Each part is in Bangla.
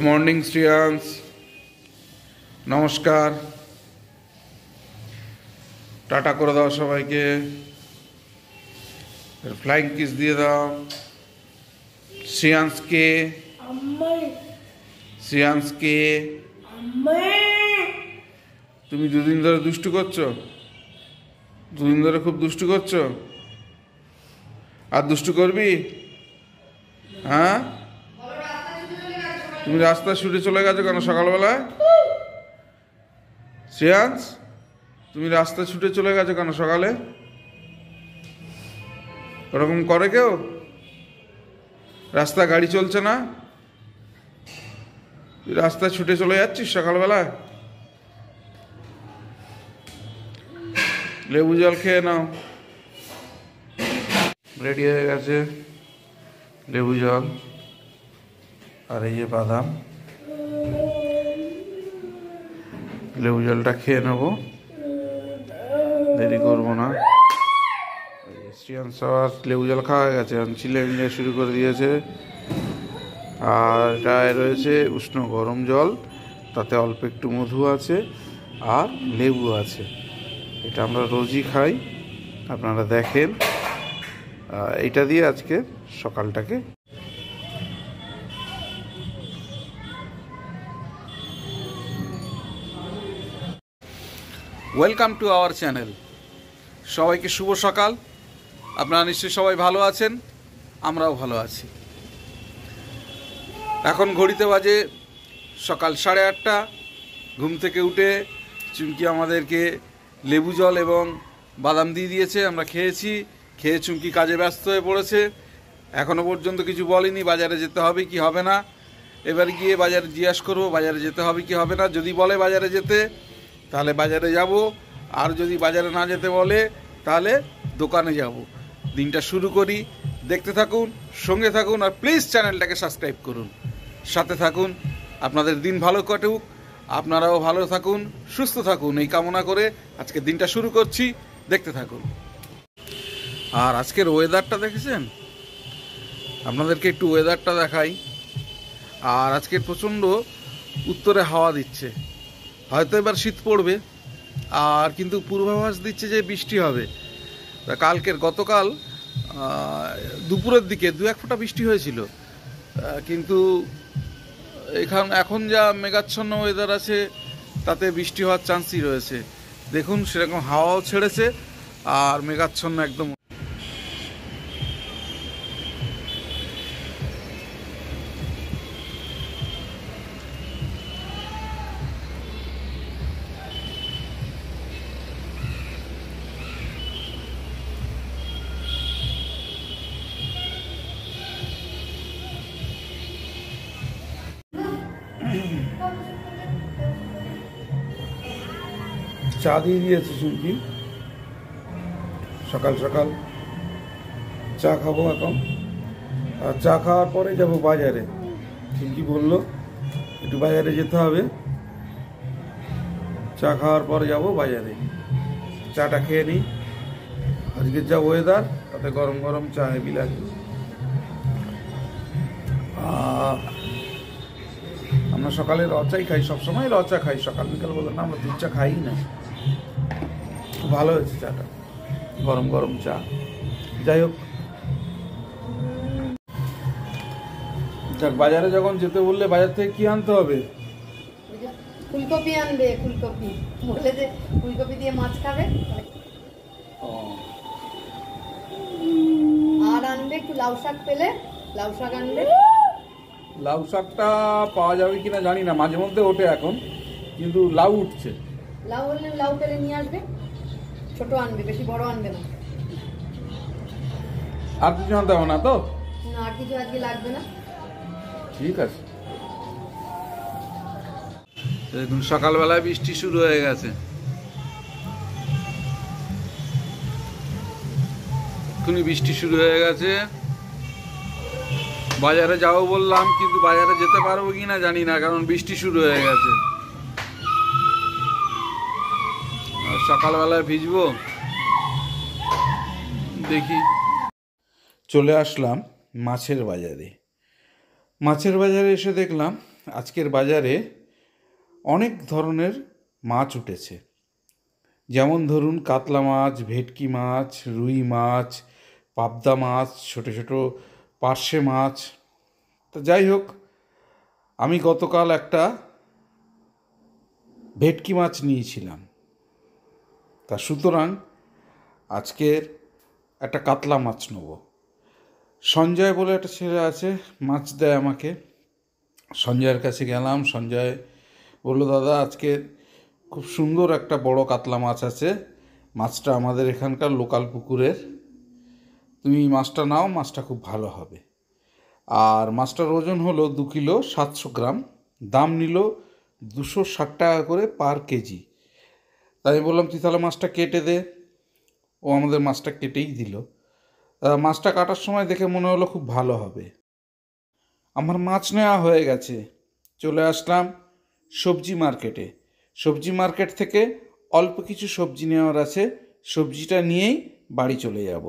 মর্নিং শ্রিয়াংশ, নমস্কার, টাটা করে দাও সবাইকে, ফ্লাইং কিস দিয়ে দাও শ্রিয়াংশকে। শ্রিয়াংশকে তুমি দুদিন ধরে দুষ্টু করছো, দুদিন ধরে খুব দুষ্টু করছো, আর দুষ্টু করবি? হ্যাঁ, তুমি রাস্তা ছুটে চলে গেছো কেন সকালবেলায়? শ্রেয়াংশ, তুমি রাস্তা ছুটে চলে গেছো কেন সকালে? ওরকম করে কেউ? রাস্তা গাড়ি চলছে না, তুই রাস্তা ছুটে চলে যাচ্ছিস সকালবেলায়? লেবু জল খেয়ে নাও, রেডি হয়ে গেছে লেবু জল, আর এই যে বাদাম। লেবু জলটা খেয়ে নেবো, দেরি করবো না। শ্রিয়াংশ লেবু জল খাওয়া হয়ে গেছে, চিলে মিলে শুরু করে দিয়েছে। আর এটায় রয়েছে উষ্ণ গরম জল, তাতে অল্প একটু মধু আছে আর লেবু আছে। এটা আমরা রোজই খাই, আপনারা দেখেন। এটা দিয়ে আজকে সকালটাকে ওয়েলকাম টু আওয়ার চ্যানেল। সবাইকে শুভ সকাল। আপনারা নিশ্চয়ই সবাই ভালো আছেন, আমরাও ভালো আছি। এখন ঘড়িতে বাজে সকাল 8:30। ঘুম থেকে উঠে চুমকি আমাদেরকে লেবু জল এবং বাদাম দিয়ে দিয়েছে, আমরা খেয়েছি। খেয়ে চুমকি কাজে ব্যস্ত হয়ে পড়েছে, এখনও পর্যন্ত কিছু বলেনি বাজারে যেতে হবে কি হবে না। এবার গিয়ে বাজারে জিজ্ঞাসা করবো বাজারে যেতে হবে কি হবে না। যদি বলে বাজারে যেতে, তাহলে বাজারে যাব, আর যদি বাজারে না যেতে বলে তাহলে দোকানে যাব। দিনটা শুরু করি, দেখতে থাকুন, সঙ্গে থাকুন, আর প্লিজ চ্যানেলটাকে সাবস্ক্রাইব করুন, সাথে থাকুন। আপনাদের দিন ভালো কাটুক, আপনারাও ভালো থাকুন, সুস্থ থাকুন, এই কামনা করে আজকে দিনটা শুরু করছি। দেখতে থাকুন। আর আজকের ওয়েদারটা দেখেছেন? আপনাদেরকে একটু ওয়েদারটা দেখাই। আর আজকের প্রচণ্ড উত্তরে হাওয়া দিচ্ছে, হয়তো এবার শীত পড়বে। আর কিন্তু পূর্বাভাস দিচ্ছে যে বৃষ্টি হবে। গতকাল দুপুরের দিকে 2-1 ফোঁটা বৃষ্টি হয়েছিল, কিন্তু এখন যা মেঘাচ্ছন্ন ওয়েদার আছে, তাতে বৃষ্টি হওয়ার চান্সই রয়েছে। দেখুন, সেরকম হাওয়াও ছেড়েছে আর মেঘাচ্ছন্ন একদম। চা দিয়ে দিয়েছে চুমকি, সকাল সকাল চা খাবো এখন। আর চা খাওয়ার পরে যাব বাজারে। চুমকি বললো একটু বাজারে যেতে হবে, চা খাওয়ার পরে যাব বাজারে। চাটা খেয়ে নিই, আজকের যা ওয়েদার, তাতে গরম গরম চা হেবি লাগে। আমরা সকালে রচাই খাই, সবসময় রচা খাই, সকাল বিকাল বলে না, আমরা দুধ চা খাই না। খুব ভালো হয়েছে চাটা, গরম গরম চা। যাই হোক, যাক, বাজারে যখন যেতে বললে বাজার থেকে কি আনতে হবে? ফুলকপি আনবে, ফুলকপি বলে যে ফুলকপি দিয়ে মাছ খাবে। আর আনবে একটু লাউ শাক, পেলে লাউ শাক আনবে। লাউ শাকটা পাওয়া যাবে কিনা জানি না, মাঝে মধ্যে ওঠে এখন, কিন্তু লাউ উঠছে। লাউ হলে লাউ পেলে নিয়ে আসবে, ছোট আনবে, বেশি বড় আনবে না। আর কিছু আনতে হবে না তো? না, আর কিছু আজকে লাগবে না। ঠিক আছে। দেখুন, সকালবেলায় বৃষ্টি শুরু হয়ে গেছে, এক্ষুনি বৃষ্টি শুরু হয়ে গেছে। বাজারে যাবো বললাম, কিন্তু বাজারে যেতে পারবো কিনা জানি না, কারণ বৃষ্টি শুরু হয়ে গেছে। সকালবেলায় ভিজবো, দেখি। চলে আসলাম মাছের বাজারে। মাছের বাজারে এসে দেখলাম আজকের বাজারে অনেক ধরনের মাছ উঠেছে। যেমন ধরুন কাতলা মাছ, ভেটকি মাছ, রুই মাছ, পাবদা মাছ, ছোটো ছোটো পার্শে মাছ। তো যাই হোক, আমি গতকাল একটা ভেটকি মাছ নিয়েছিলাম, তা সুতরাং আজকের একটা কাতলা মাছ নেব। সঞ্জয় বলে একটা ছেলে আছে, মাছ দেয় আমাকে। সঞ্জয়ের কাছে গেলাম, সঞ্জয় বলল, দাদা আজকে খুব সুন্দর একটা বড় কাতলা মাছ আছে, মাছটা আমাদের এখানকার লোকাল পুকুরের, তুমি মাছটা নাও, মাছটা খুব ভালো হবে। আর মাছটার ওজন হলো 2 কিলো 700 গ্রাম, দাম নিল 260 টাকা করে পার কেজি। তাই আমি বললাম, তুই তাহলে মাছটা কেটে দে। ও আমাদের মাছটা কেটেই দিল। মাছটা কাটার সময় দেখে মনে হলো খুব ভালো হবে। আমার মাছ নেওয়া হয়ে গেছে। চলে আসলাম সবজি মার্কেটে। সবজি মার্কেট থেকে অল্প কিছু সবজি নেওয়ার আছে, সবজিটা নিয়েই বাড়ি চলে যাব।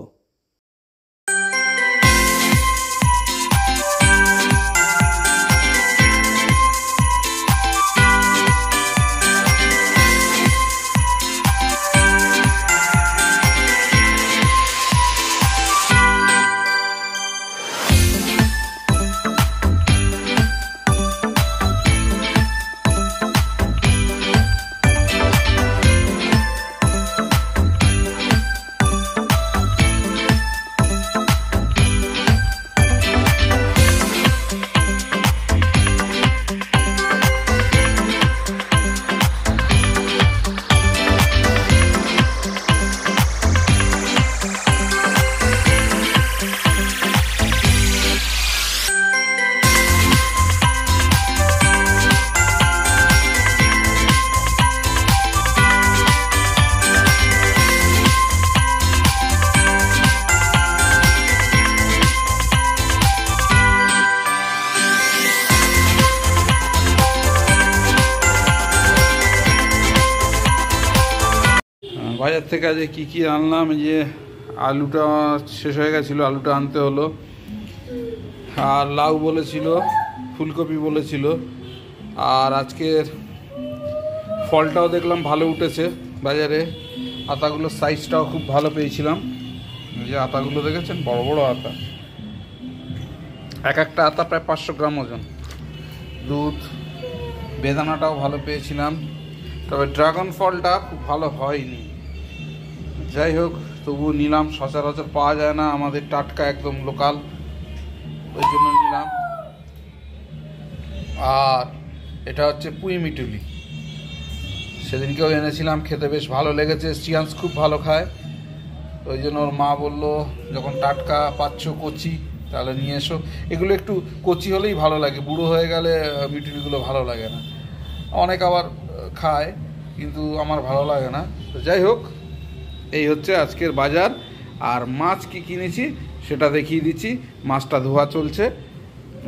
বাজার থেকে আজ কী কী আনলাম, যে আলুটা শেষ হয়ে গেছিলো, আলুটা আনতে হলো। আর লাউ বলেছিল, ফুলকপি বলেছিল। আর আজকের ফলটাও দেখলাম ভালো উঠেছে বাজারে। আতাগুলোর সাইজটাও খুব ভালো পেয়েছিলাম। যে আতাগুলো দেখেছেন, বড় বড় আতা, এক একটা আতা প্রায় 500 গ্রাম ওজন। দুধ, বেদানাটাও ভালো পেয়েছিলাম, তবে ড্রাগন ফলটা খুব ভালো হয়নি। যাই হোক, তবুও নিলাম, সচরাচর পাওয়া যায় না আমাদের, টাটকা একদম লোকাল, ওই জন্য নিলাম। আর এটা হচ্ছে পুঁই মিটুলি, সেদিনকেও এনেছিলাম, খেতে বেশ ভালো লেগেছে। সিয়ান্স খুব ভালো খায়, ওই জন্য ওর মা বললো, যখন টাটকা পাচ্ছ কচি, তাহলে নিয়ে এসো। এগুলো একটু কচি হলেই ভালো লাগে, বুড়ো হয়ে গেলে মিটুলিগুলো ভালো লাগে না। অনেক আবার খায়, কিন্তু আমার ভালো লাগে না। তো যাই হোক, এই হচ্ছে আজকের বাজার। আর মাছ কি কিনেছি সেটা দেখিয়ে দিচ্ছি। মাছটা ধোয়া চলছে,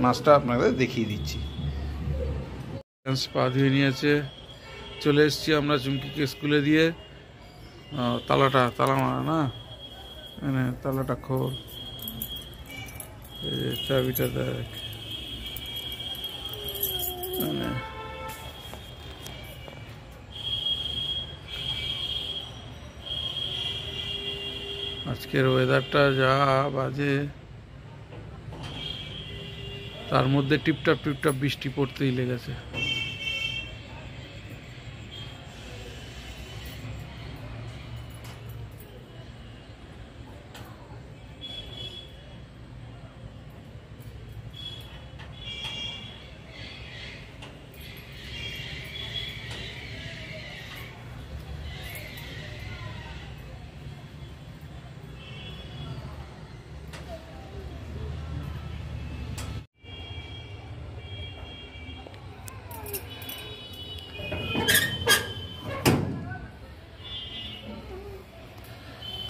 মাছটা আপনাদের দেখিয়ে দিচ্ছি। পা ধুয়ে নিয়েছে, চলে এসেছি আমরা চুমকিকে স্কুলে দিয়ে। তালা মারা না, মানে তালাটা খোল, চাবিটা দেখ, মানে আজকের ওয়েদারটা যা বাজে, তার মধ্যে টিপটাপ টিপটাপ বৃষ্টি পড়তেই লেগেছে।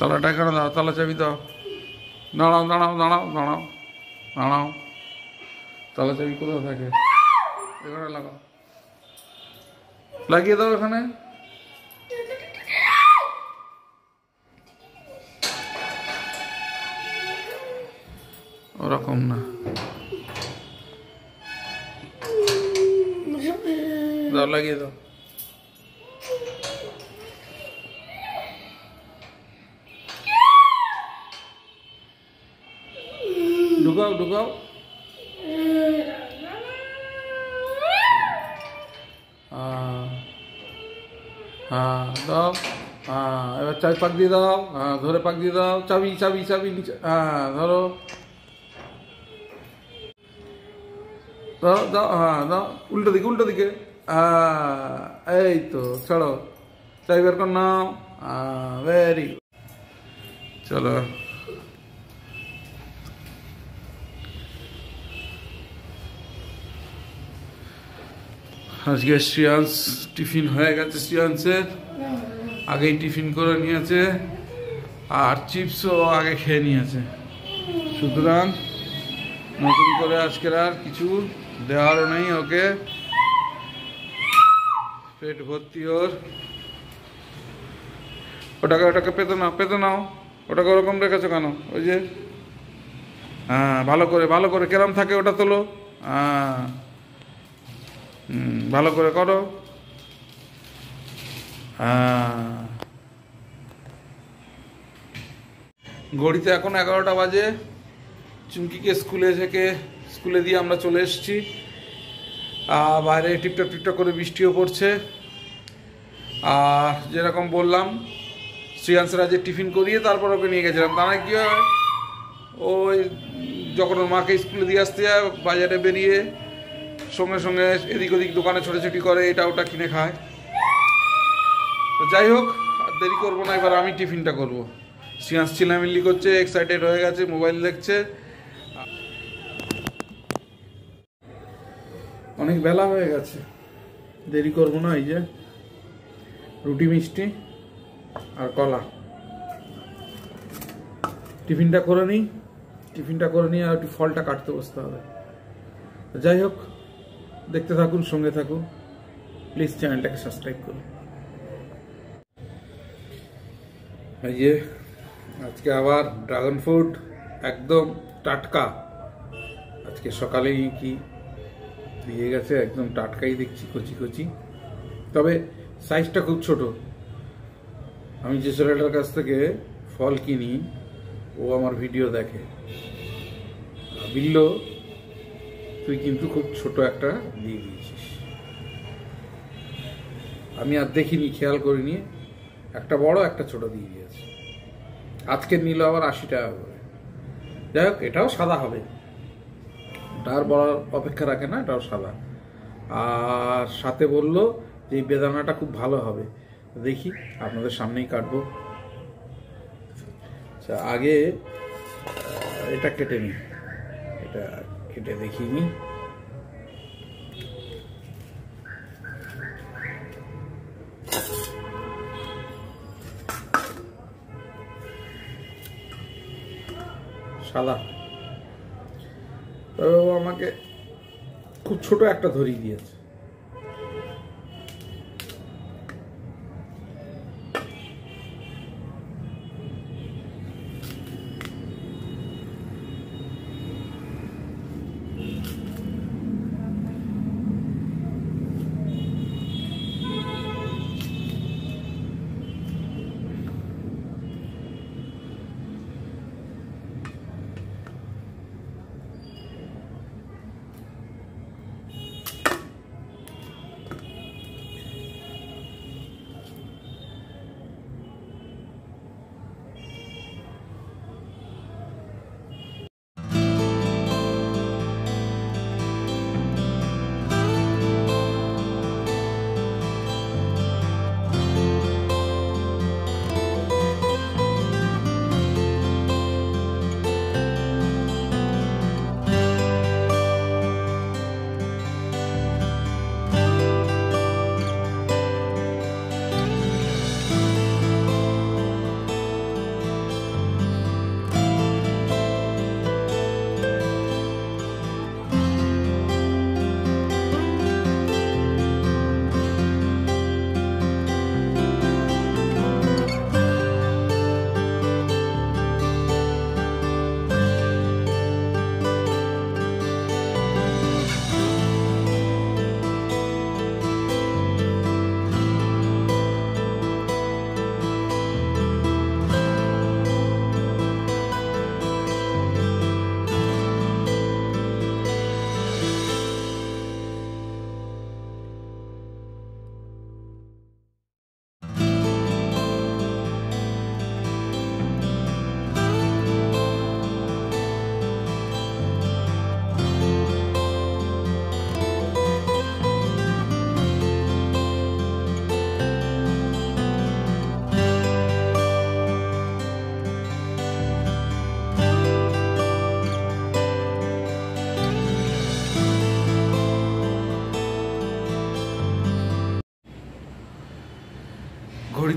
তালাটা কেন দাও, তালা চাবি দাও। দাঁড়াও দাঁড়াও দাঁড়াও দাঁড়াও দাঁড়াও, তালা চাবি কোথাও থাকে, এখানে লাগাও, লাগিয়ে দাও এখানে। ওরকম না, দাও, লাগিয়ে দাও। ঢুকাও ঢুকাও। হ্যাঁ দাও। হ্যাঁ এবার চাবি পাক দিয়ে দাও। হ্যাঁ ধরে পাক দিয়ে দাও। চাবি চাবি চাবি নিচে। হ্যাঁ ধরো দাও দাও। হ্যাঁ দাও, উল্টো দিকে উল্টো দিকে। হ্যাঁ এই তো, ছাড়ো। চাবি বের কর নাও। Very good. চলো আজকে শ্রিয়াংশ টিফিন হয়ে গেছে। শ্রিয়াংশের আগেই টিফিন করে নিয়েছে, আর চিপসও আগে খেয়ে নিয়েছে। সুতরাং নতুন করে আজকের আর কিছু দেওয়ারও নেই ওকে। পেট ভর্তি ওর। ওটাকে পেতে নাও, পেতে নাও। ওটাকে ওরকম রেখেছো কেন? ওই যে, হ্যাঁ ভালো করে ভালো করে, কেরম থাকে ওটা তোলো। হ্যাঁ ভালো করে করো। হ্যাঁ ঘড়িতে এখন 11টা বাজে। চুমকিকে স্কুলে দিয়ে আমরা চলে এসেছি। বাইরে টিপটপ টিপটপ করে বৃষ্টিও পড়ছে। আর যেরকম বললাম, শ্রিয়াংশরা যে টিফিন করিয়ে তারপর ওকে নিয়ে গেছিলাম। তা না কি হয়, ওই যখন ওর মাকে স্কুলে দিয়ে আসতে যায়, বাজারে বেরিয়ে সঙ্গে সঙ্গে এদিক ওদিক দোকানে ছোটাছুটি করে, এটা ওটা কিনে খায়। তো যাই হোক, আর দেরি করবো না, এবার আমি টিফিনটা করবো। শ্রিয়াংশ চিল্লামিল্লি করছে, এক্সাইটেড হয়ে গেছে, মোবাইল দেখছে। অনেক বেলা হয়ে গেছে, দেরি করবো না। এই যে রুটি মিষ্টি আর কলা। টিফিনটা করে নিই আর একটু ফলটা কাটতে বসতে হবে। যাই হোক, দেখতে থাকুন, সঙ্গে থাকুন। প্লিজ চ্যানেলটাকে সাবস্ক্রাইব করুন। এই যে আজকে আবার ড্রাগন ফ্রুট, একদম টাটকা। আজকে সকালেই কি দিয়ে গেছে, একদম টাটকাই দেখছি, কচি কচি। তবে সাইজটা খুব ছোট। আমি যে ছেলেটার কাছ থেকে ফল কিনি, ও আমার ভিডিও দেখে। বিল্লো, তুই কিন্তু খুব ছোট একটা দিয়ে দিয়েছিস। আমি আর দেখিনি, খেয়াল করিনি। একটা বড় একটা ছোট দিয়ে দিয়েছে। আজকে নিল আবার 80 টাকা করে। যাই হোক, এটাও সাদা হবে, তার বলার অপেক্ষা রাখে না, এটাও সাদা। আর সাথে বললো যে এই বেদানাটা খুব ভালো হবে। দেখি, আপনাদের সামনেই কাটবো। আচ্ছা, আগে এটা কেটে নিই, এটা কেটে দেখিনি। সাদা। ও আমাকে খুব ছোট একটা ধরিয়ে দিয়েছে।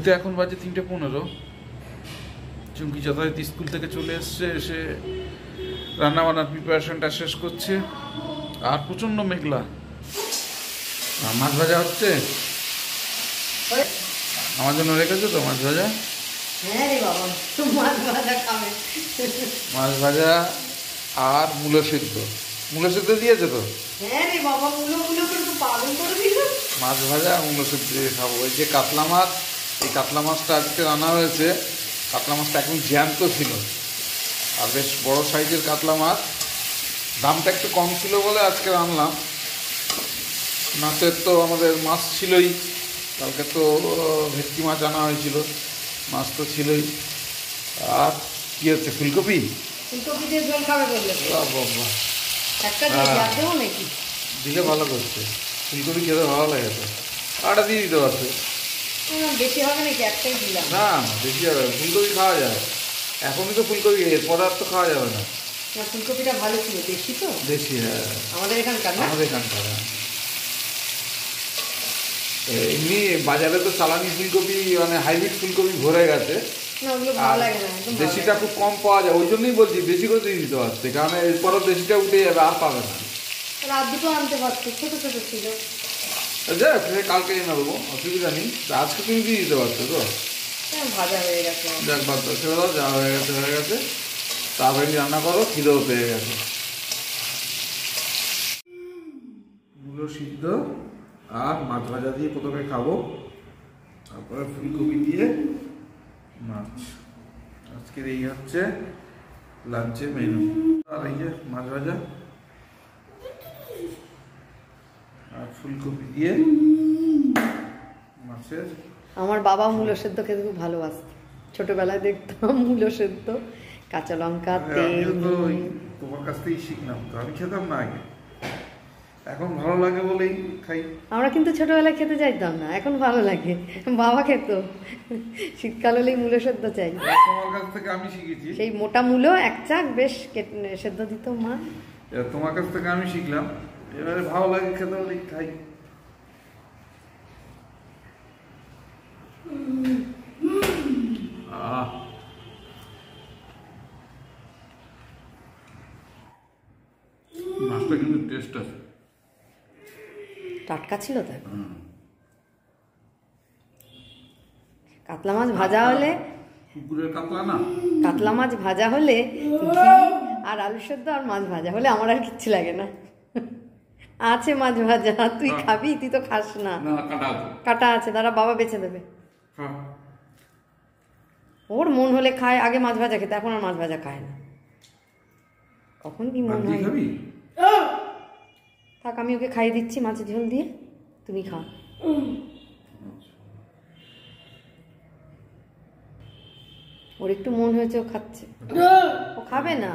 ঘড়িতে এখন বাজে 3:15। চুমকি যথারীতি স্কুল থেকে চলে এসছে, এসে রান্নাবান্নার প্রিপারেশনটা শেষ করছে। আর প্রচণ্ড মেঘলা। মাছ ভাজা হচ্ছে, আমার জন্য রেখেছো তো মাছ ভাজা? হ্যাঁ রে বাবা, মাছ ভাজা খাবে। মাছ ভাজা আর মূলো সিদ্ধ। মূলো সিদ্ধ দিয়েছে তো? হ্যাঁ রে বাবা, মূলো করে তো পাগল করে দিল। মাছ ভাজা আর মূলো সিদ্ধ দিয়ে খাবো। ওই যে কাতলা মাছ, এই কাতলা মাছটা আজকে রান্না হয়েছে। কাতলা মাছটা একদম জ্যান্ত ছিল, আর বেশ বড় সাইজের কাতলা মাছ। দামটা একটু কম ছিল বলে আজকে আনলাম। মাছের তো আমাদের মাছ ছিলই, কালকে তো ভেটকি মাছ আনা হয়েছিল, মাছ তো ছিলই। আর কি হচ্ছে, ফুলকপি দিয়ে ঝোল খাবে বললে? বাবা, একটা দিয়ে দেবো নাকি? দিলে ভালো করছে, ফুলকপি খেতে ভালো লাগে তো। আটা দিয়ে দিতে পারছে। বেশি হবে নাকি? একটাই দিলাম। না বেশি হবে, ফুলকপি খাওয়া যায় এখনই তো। ফুলকপি এরপর আর তো খাওয়া যাবে না। ফুলকপিটা ভালো ছিল, দেশি তো। দেশি, হ্যাঁ, আমাদের এখানকার। আমাদের এখানকার। এমনি বাজারে তো চালানি ফুলকপি, মানে হাইব্রিড ফুলকপি ভরে গেছে। দেশিটা খুব কম পাওয়া যায়, ওই জন্যই বলছি বেশি করে দিয়ে দিতে পারছে, কারণ এরপরও দেশিটা উঠে যাবে, আর পাবে না। রাত দুটো আনতে পারছে, ছোট ছোট ছিল। যাক, কালকে এনে দেবো, অসুবিধা নেই। আজকে তুমি দিয়ে দিতে পারছো তো। ভাজা হয়ে গেছে। যাক, বাদ ছেড়ে দাও, যা হয়ে গেছে হয়ে গেছে। তাড়াতাড়ি রান্না করো, খিদেও পেয়ে গেছে। মূলো সিদ্ধ আর মাছ ভাজা দিয়ে প্রথমে খাবো, তারপরে ফুলকপি দিয়ে মাছ। আজকের এই হচ্ছে লাঞ্চের মেনু। আর এই যে মাছ ভাজা আর ফুলকপি দিয়ে মাছের। আমার বাবা মূলো সেদ্ধ খেতে খুব ভালোবাসত, ছোটবেলায় দেখতাম মূলো সেদ্ধ, কাঁচা লঙ্কা, তেল। তোমার কাছ থেকেই শিখলাম তো, আমি খেতাম না আগে, এখন ভালো লাগে বলেই খাই। আমরা কিন্তু ছোটবেলায় খেতে চাইতাম না, এখন ভালো লাগে। বাবা খেত, শীতকাল হলেই মূলো সেদ্ধ চাই। তোমার কাছ থেকে আমি শিখেছি, সেই মোটা মূলো এক চাক বেশ সেদ্ধ দিত মা। তোমার কাছ থেকে আমি শিখলাম, এবারে ভালো লাগে খেতে বলেই খাই। মাছটা কিন্তু টেস্ট আছে, টাটকা ছিল তো। কাতলা মাছ ভাজা হলে, পুকুরের কাতলা না, কাতলা মাছ ভাজা হলে ঘি আর আলু সেদ্ধ আর মাছ ভাজা হলে আমার আর কিচ্ছু লাগে না। আছে মাছ ভাজা, তুই খাবি? তুই তো খাস না। কাটা আছে, দাঁড়া বাবা বেছে দেবে। ওর মন হলে খায়, আগে মাছ ভাজা খেতে, এখন আর মাছ ভাজা খায় না। কখন কি মন হয়। থাক, আমি ওকে খাইয়ে দিচ্ছি মাছের ঝোল দিয়ে, তুমি খাও। ওর একটু মন হয়েছে, ও খাচ্ছে। ও খাবে না,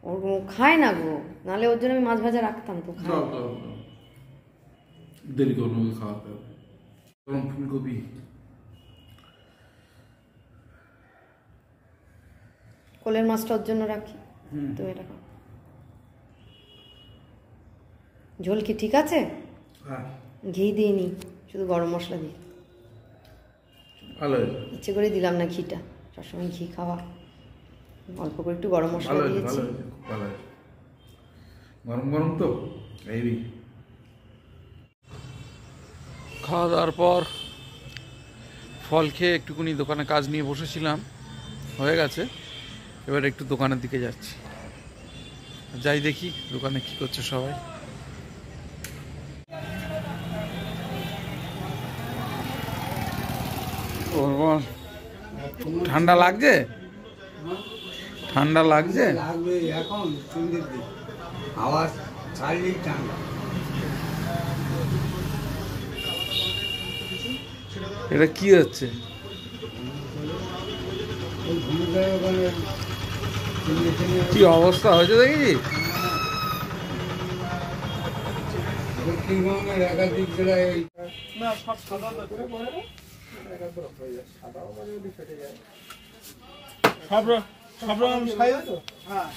ও খায় না গো, নাহলে ওর জন্য আমি মাছ ভাজা রাখতাম তো। দেরি করবো খাওয়াতে হবে। ফুলকপি কোলের মাছটা ওর জন্য রাখি তো। এটা ঝোল কি ঠিক আছে? ঘি দিইনি, শুধু গরম মশলা দিই। ভালো, ইচ্ছে করে দিলাম না ঘিটা, সবসময় ঘি খাওয়া, অল্প করে একটু গরম মশলা দিয়েছি। গরম গরম তো। এই খাওয়া দাওয়ার পর ফল খেয়ে একটুখানি দোকানে কাজ নিয়ে বসেছিলাম, হয়ে গেছে। এবার একটু দোকানের দিকে যাচ্ছি, যাই দেখি দোকানে কি করছে সবাই। ঠান্ডা লাগছে? ঠান্ডা লাগছে? লাগবে এখন, সন্ধ্যের দিকে আওয়াজ ছাড়লেই ঠান্ডা। এটা কি হচ্ছে? কি অবস্থা হয়েছে দেখেছি? দক্ষিণবঙ্গের একাধিক জেলায় সব রকম সাইজ, হ্যাঁ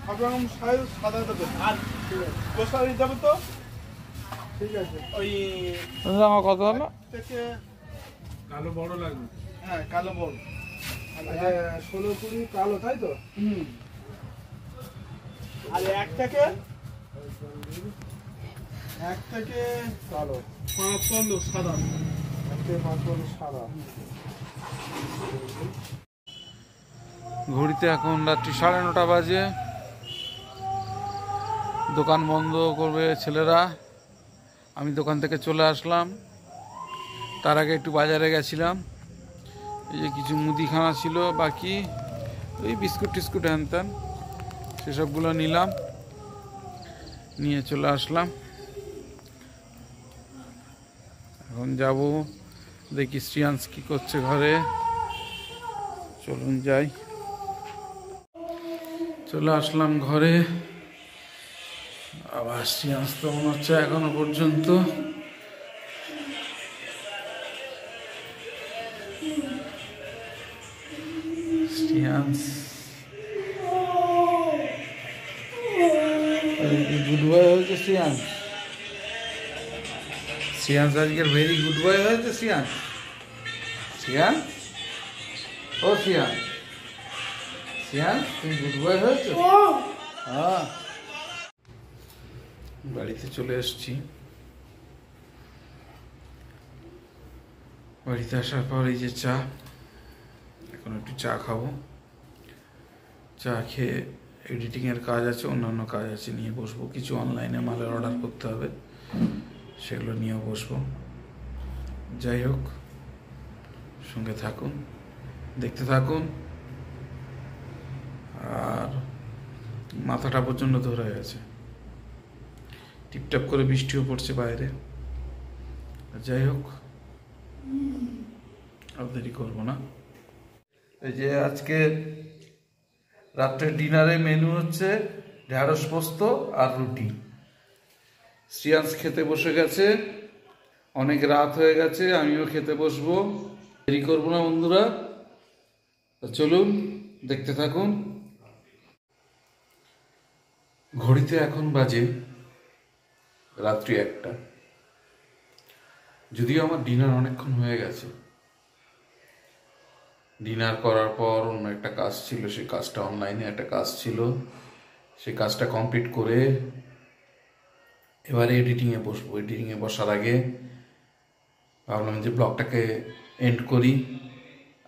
সব রকম সাইজ সাদা দেবে। আর গোসারি যাবে তো, ঠিক আছে। ওই আমার কত হলো? থেকে কালো বড় লাগবে। হ্যাঁ কালো বড়। 16-20 কালো, তাই তো? আর এক থেকে কালো, 5 পনেরো সাদা, 1 থেকে 5 পনেরো সাদা। ঘড়িতে এখন রাত্রি 9:30 বাজে। দোকান বন্ধ করবে ছেলেরা, আমি দোকান থেকে চলে আসলাম। তার আগে একটু বাজারে গেছিলাম, এই যে কিছু মুদিখানা ছিল বাকি, ওই বিস্কুট টিস্কুট হ্যান ত্যান সেসবগুলো নিলাম, নিয়ে চলে আসলাম। এখন যাব, দেখি শ্রিয়াংশ কি করছে ঘরে। চলুন যাই। চলে আসলাম ঘরে, আবার শ্রিয়াংশ তো মনে হচ্ছে এখনো পর্যন্ত শ্রিয়াংশ গুড বয় হয়েছে। শ্রিয়াংশ আজকের ভেরি গুড বয় হয়েছে। শ্রিয়াংশ ও শ্রিয়াংশ তুমি গুড বয় হয়েছো। হ্যাঁ, বাড়িতে চলে এসছি। বাড়িতে আসার পর এই যে চা, এখন একটু চা খাবো। চা খেয়ে এডিটিংয়ের কাজ আছে, অন্যান্য কাজ আছে, নিয়ে বসবো। কিছু অনলাইনে মালের অর্ডার করতে হবে, সেগুলো নিয়েও বসবো। যাই হোক, সঙ্গে থাকুন, দেখতে থাকুন। আর মাথাটা প্রচণ্ড ধরে গেছে, টিপটাপ করে বৃষ্টিও পড়ছে বাইরে। যাই হোক, আর দেরি করবো না। এই যে আজকে রাত্রের ডিনারে মেনু হচ্ছে ঢ্যাঁড়স পোস্ত আর রুটি। শ্রিয়াংশ খেতে বসে গেছে, অনেক রাত হয়ে গেছে, আমিও খেতে বসবো। দেরি করবো না বন্ধুরা, চলুন দেখতে থাকুন। ঘড়িতে এখন বাজে রাত্রি 1টা। যদিও আমার ডিনার অনেকক্ষণ হয়ে গেছে। ডিনার করার পর অন্য একটা কাজ ছিল, সেই কাজটা অনলাইনে একটা কাজ ছিল, সেই কাজটা কমপ্লিট করে এবারে এডিটিংয়ে বসবো। এডিটিংয়ে বসার আগে ভাবলাম যে ব্লগটাকে এন্ড করি,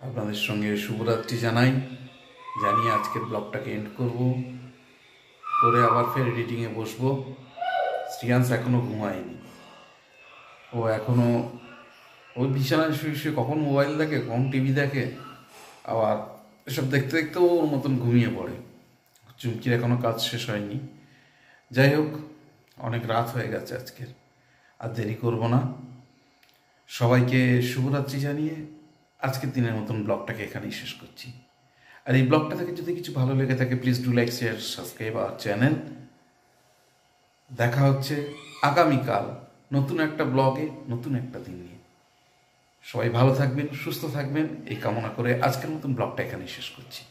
আপনাদের সঙ্গে শুভরাত্রি জানিয়ে আজকের ব্লগটাকে এন্ড করব, করে আবার ফের এডিটিংয়ে বসবো। শ্রিয়াংশ এখনও ঘুমায়নি, ও এখনও ওই বিছানায় শুয়ে শুয়ে কখন মোবাইল দেখে, কখন টিভি দেখে, আবার এসব দেখতে দেখতে ওর মতন ঘুমিয়ে পড়ে। চুমকির এখনও কাজ শেষ হয়নি। যাই হোক, অনেক রাত হয়ে গেছে আজকের, আর দেরি করব না। সবাইকে শুভরাত্রি জানিয়ে আজকের দিনের মতন ব্লগটাকে এখানেই শেষ করছি। আর এই ব্লগটা থেকে যদি কিছু ভালো লেগে থাকে, please do like, share, subscribe our channel. দেখা হচ্ছে আগামীকাল নতুন একটা ব্লগে, নতুন একটা দিন নিয়ে। সবাই ভালো থাকবেন, সুস্থ থাকবেন, এই কামনা করে আজকের মতন ব্লগটা এখানেই শেষ করছি।